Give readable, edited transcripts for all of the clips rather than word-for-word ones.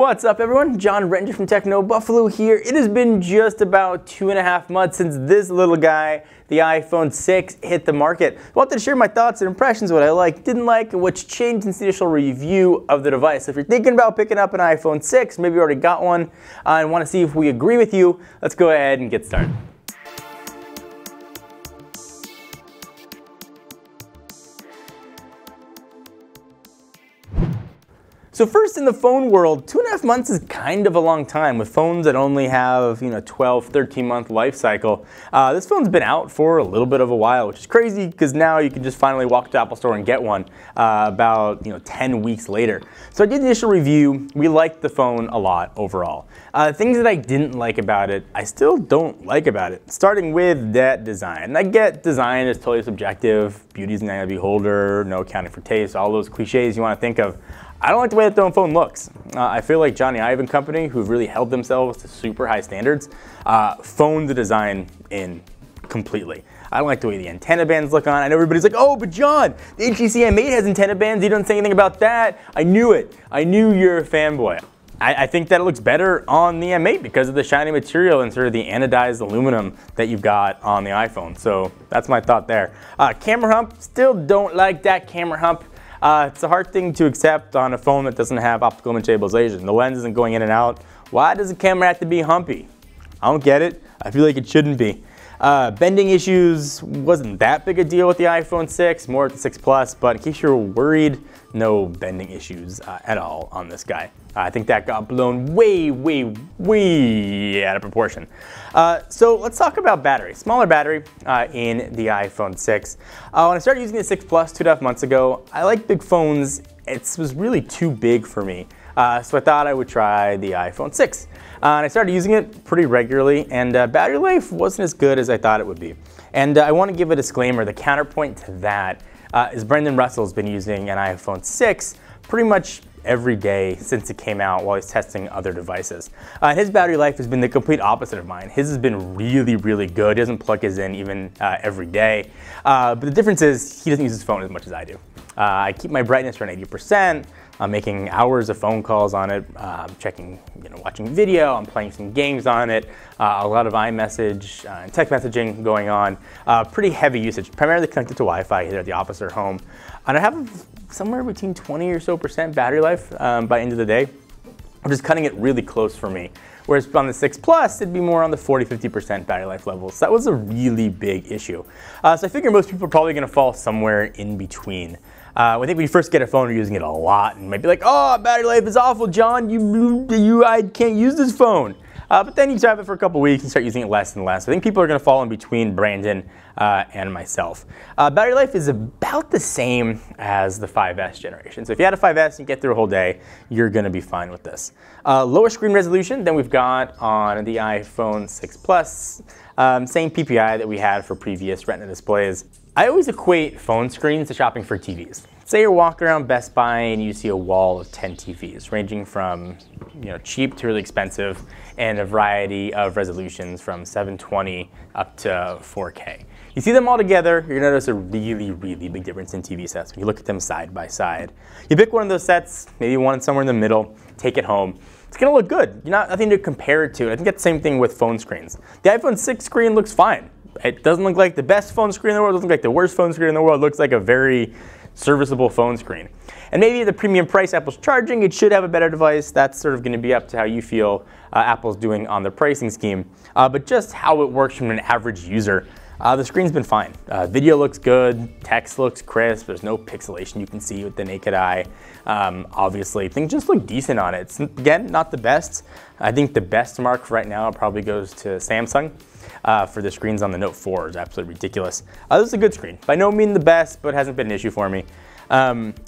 What's up everyone? John Renger from Techno Buffalo here. It has been just about 2.5 months since this little guy, the iPhone 6, hit the market. I wanted to share my thoughts and impressions, what I liked, didn't like, and what's changed since the initial review of the device. If you're thinking about picking up an iPhone 6, maybe you already got one, and want to see if we agree with you, let's go ahead and get started. So first, in the phone world, 2.5 months is kind of a long time with phones that only have 12, 13-month life cycle. This phone's been out for a little bit of a while, which is crazy because now you can just finally walk to the Apple Store and get one about 10 weeks later. So I did the initial review. We liked the phone a lot overall. Things that I didn't like about it, I still don't like about it. Starting with that design. And I get design is totally subjective. Beauty's in the eye of the beholder, no accounting for taste, all those cliches you want to think of. I don't like the way that the phone looks. I feel like Johnny Ive and company, who've really held themselves to super high standards, phoned the design in completely. I don't like the way the antenna bands look on. I know everybody's like, oh, but John, the HTC M8 has antenna bands. You don't say anything about that. I knew it. I knew you're a fanboy. I think that it looks better on the M8 because of the shiny material and sort of the anodized aluminum that you've got on the iPhone. So that's my thought there. Camera hump, still don't like that camera hump. It's a hard thing to accept on a phone that doesn't have optical image stabilization. The lens isn't going in and out. Why does the camera have to be humpy? I don't get it. I feel like it shouldn't be. Bending issues wasn't that big a deal with the iPhone 6, more with the 6 Plus, but in case you're worried, no bending issues at all on this guy. I think that got blown way out of proportion. So let's talk about battery. Smaller battery in the iPhone 6. When I started using the 6 Plus 2.5 months ago, I like big phones. It was really too big for me. So I thought I would try the iPhone 6. And I started using it pretty regularly, and battery life wasn't as good as I thought it would be. And I want to give a disclaimer. The counterpoint to that is Brendan Russell's been using an iPhone 6 pretty much every day since it came out while he's testing other devices. His battery life has been the complete opposite of mine. His has been really good. He doesn't plug his in even every day. But the difference is he doesn't use his phone as much as I do. I keep my brightness around 80%. I'm making hours of phone calls on it, checking, watching video. I'm playing some games on it. A lot of iMessage and text messaging going on. Pretty heavy usage, primarily connected to Wi-Fi either at the office or home. And I have somewhere between 20% or so battery life by end of the day, which is cutting it really close for me. Whereas on the 6 Plus, it'd be more on the 40–50% battery life levels. So that was a really big issue. So I figure most people are probably going to fall somewhere in between. I think when you first get a phone, you're using it a lot and might be like, oh, battery life is awful, John. I can't use this phone. But then you have it for a couple weeks and start using it less and less. I think people are going to fall in between Brandon and myself. Battery life is about the same as the 5S generation. So if you had a 5S and you get through a whole day, you're going to be fine with this. Lower screen resolution than we've got on the iPhone 6 Plus. Same PPI that we had for previous Retina displays. I always equate phone screens to shopping for TVs. Say you're walking around Best Buy and you see a wall of 10 TVs, ranging from cheap to really expensive, and a variety of resolutions from 720 up to 4K. You see them all together, you're gonna notice a really big difference in TV sets when you look at them side by side. You pick one of those sets, maybe one somewhere in the middle, take it home. It's gonna look good. You're not nothing to compare it to. I think that's the same thing with phone screens. The iPhone 6 screen looks fine. It doesn't look like the best phone screen in the world, it doesn't look like the worst phone screen in the world, it looks like a very serviceable phone screen. And maybe at the premium price Apple's charging, it should have a better device. That's sort of going to be up to how you feel Apple's doing on their pricing scheme. But just how it works from an average user, the screen's been fine. Video looks good, text looks crisp, there's no pixelation you can see with the naked eye. Obviously, things just look decent on it. It's, again, not the best. I think the best mark right now probably goes to Samsung. For the screens on the Note 4 is absolutely ridiculous. This is a good screen. By no means the best, but hasn't been an issue for me.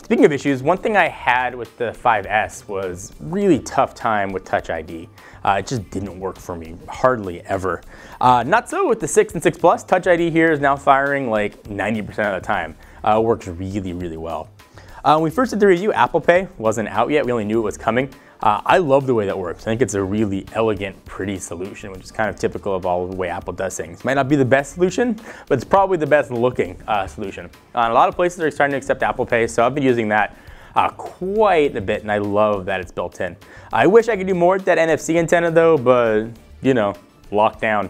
Speaking of issues, one thing I had with the 5S was really tough time with Touch ID. It just didn't work for me, hardly ever. Not so with the 6 and 6 Plus. Touch ID here is now firing like 90% of the time. Works really well. When we first did the review, Apple Pay wasn't out yet. We only knew it was coming. I love the way that works. I think it's a really elegant, pretty solution, which is kind of typical of all the way Apple does things. Might not be the best solution, but it's probably the best looking solution. A lot of places are starting to accept Apple Pay, so I've been using that quite a bit, and I love that it's built in. I wish I could do more with that NFC antenna though, but you know, locked down.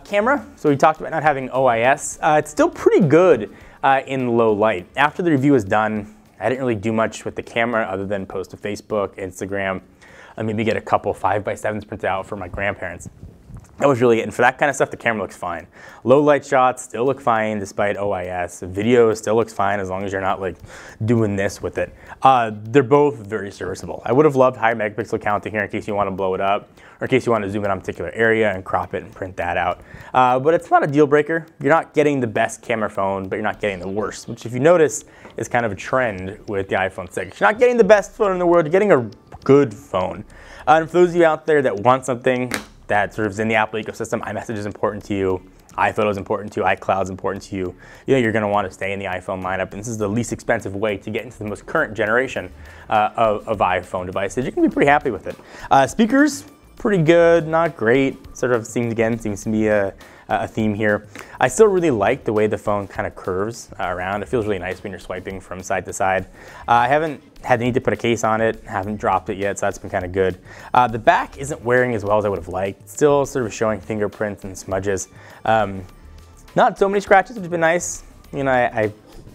Camera, so we talked about not having OIS. It's still pretty good in low light. After the review was done, I didn't really do much with the camera other than post to Facebook, Instagram, and maybe get a couple 5x7s printed out for my grandparents. That was really it, and for that kind of stuff, the camera looks fine. Low light shots still look fine despite OIS. Video still looks fine as long as you're not like doing this with it. They're both very serviceable. I would have loved higher megapixel counting here in case you want to blow it up, or in case you want to zoom in on a particular area and crop it and print that out. But it's not a deal breaker. You're not getting the best camera phone, but you're not getting the worst, which if you notice is kind of a trend with the iPhone 6. You're not getting the best phone in the world, you're getting a good phone. And for those of you out there that want something that sort of is in the Apple ecosystem, iMessage is important to you, iPhoto is important to you, iCloud is important to you, you're going to want to stay in the iPhone lineup, and this is the least expensive way to get into the most current generation of iPhone devices. You can be pretty happy with it. Speakers, pretty good, not great, sort of seems to be a theme here. I still really like the way the phone kind of curves around. It feels really nice when you're swiping from side to side. I haven't had the need to put a case on it, haven't dropped it yet, so that's been kind of good. The back isn't wearing as well as I would have liked. It's still sort of showing fingerprints and smudges. Not so many scratches, which has been nice. You know, I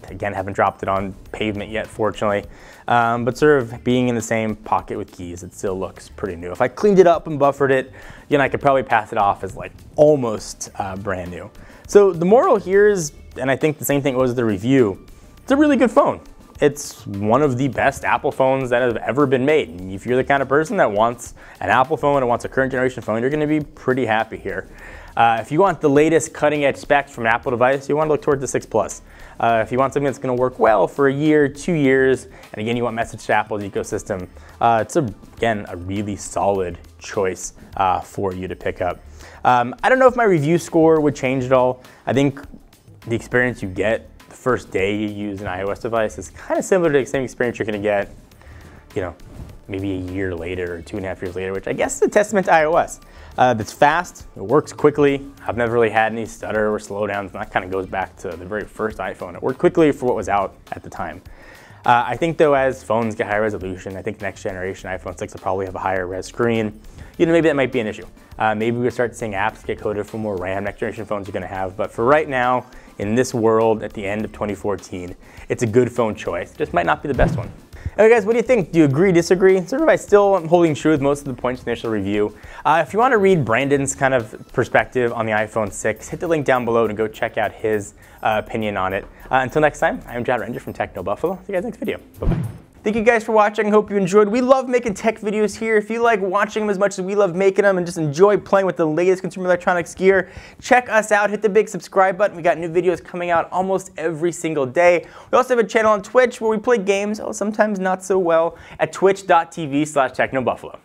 again haven't dropped it on pavement yet, fortunately. But sort of being in the same pocket with keys, it still looks pretty new. If I cleaned it up and buffered it, I could probably pass it off as like almost brand new. So the moral here is, and I think the same thing was the review, it's a really good phone. It's one of the best Apple phones that have ever been made. And if you're the kind of person that wants an Apple phone and wants a current generation phone, you're gonna be pretty happy here. If you want the latest cutting edge specs from an Apple device, you want to look towards the 6 Plus. If you want something that's going to work well for a year, 2 years, and again, you want message to Apple's ecosystem, it's again a really solid choice for you to pick up. I don't know if my review score would change at all. I think the experience you get the first day you use an iOS device is kind of similar to the same experience you're going to get, maybe a year later or 2.5 years later, which I guess is a testament to iOS. It's fast, it works quickly. I've never really had any stutter or slowdowns, and that kind of goes back to the very first iPhone. It worked quickly for what was out at the time. I think though, as phones get higher resolution, I think next generation iPhone 6 will probably have a higher res screen. Maybe that might be an issue. Maybe we'll start seeing apps get coded for more RAM next generation phones are gonna have, but for right now, in this world at the end of 2014, it's a good phone choice. It just might not be the best one. Okay guys, what do you think? Do you agree, disagree? Sort of I still am holding true with most of the points in the initial review. If you want to read Brandon's kind of perspective on the iPhone 6, hit the link down below to go check out his opinion on it. Until next time, I'm John Ranger from Techno Buffalo. See you guys next video. Bye-bye. Thank you guys for watching. Hope you enjoyed. We love making tech videos here. If you like watching them as much as we love making them and just enjoy playing with the latest consumer electronics gear, check us out. Hit the big subscribe button. We got new videos coming out almost every single day. We also have a channel on Twitch where we play games, sometimes not so well, at twitch.tv/technobuffalo.